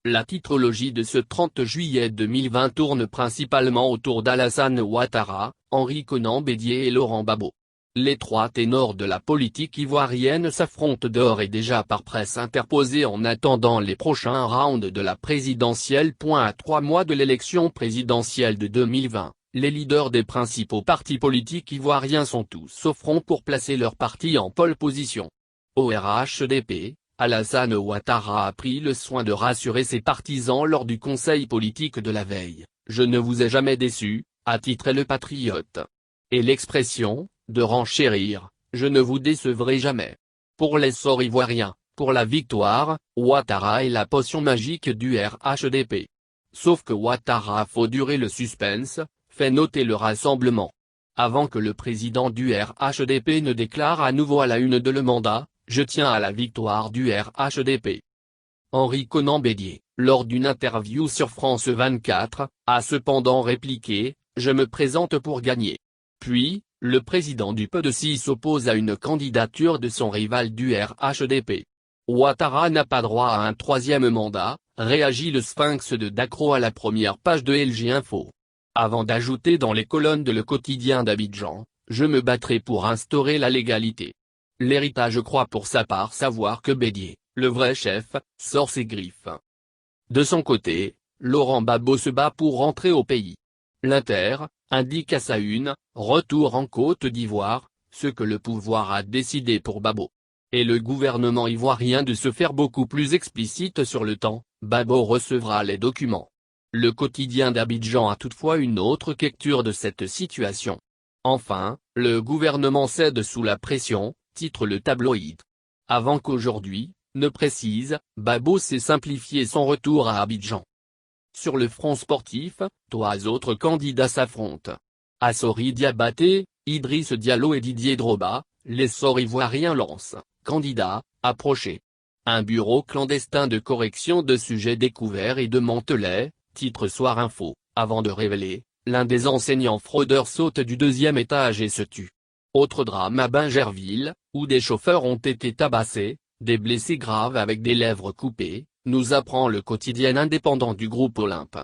La titrologie de ce 30 juillet 2020 tourne principalement autour d'Alassane Ouattara, Henri Konan Bédié et Laurent Gbagbo. Les trois ténors de la politique ivoirienne s'affrontent d'ores et déjà par presse interposée en attendant les prochains rounds de la présidentielle. À 3 mois de l'élection présidentielle de 2020, les leaders des principaux partis politiques ivoiriens sont tous au front pour placer leur parti en pole position. Au RHDP, Alassane Ouattara a pris le soin de rassurer ses partisans lors du conseil politique de la veille. « Je ne vous ai jamais déçu », a titré le Patriote. Et l'expression « de renchérir, je ne vous décevrai jamais ». Pour l'essor ivoirien, pour la victoire, Ouattara est la potion magique du RHDP. Sauf que Ouattara faut durer le suspense, fait noter le Rassemblement. Avant que le président du RHDP ne déclare à nouveau à la une de Le Mandat, « Je tiens à la victoire du RHDP ». Henri Konan Bédié, lors d'une interview sur France 24, a cependant répliqué « Je me présente pour gagner ». Puis, le président du PDC s'oppose à une candidature de son rival du RHDP. Ouattara n'a pas droit à un troisième mandat, réagit le Sphinx de Dacro à la première page de LG Info. Avant d'ajouter dans les colonnes de Le Quotidien d'Abidjan, « Je me battrai pour instaurer la légalité ». L'héritage croit pour sa part savoir que Bédié, le vrai chef, sort ses griffes. De son côté, Laurent Gbagbo se bat pour rentrer au pays. L'Inter indique à sa une, retour en Côte d'Ivoire, ce que le pouvoir a décidé pour Gbagbo. Et le gouvernement ivoirien de se faire beaucoup plus explicite sur le temps, Gbagbo recevra les documents. Le quotidien d'Abidjan a toutefois une autre lecture de cette situation. Enfin, le gouvernement cède sous la pression, titre le tabloïd. Avant qu'aujourd'hui, ne précise, Gbagbo s'est simplifié son retour à Abidjan. Sur le front sportif, trois autres candidats s'affrontent. Assori Diabaté, Idriss Diallo et Didier Drogba, l'essor ivoirien lance, candidat, approché. Un bureau clandestin de correction de sujets découverts et de Mantelet, titre Soir Info, avant de révéler, l'un des enseignants fraudeurs saute du 2e étage et se tue. Autre drame à Bingerville, où des chauffeurs ont été tabassés, des blessés graves avec des lèvres coupées, nous apprend le quotidien indépendant du groupe Olympe.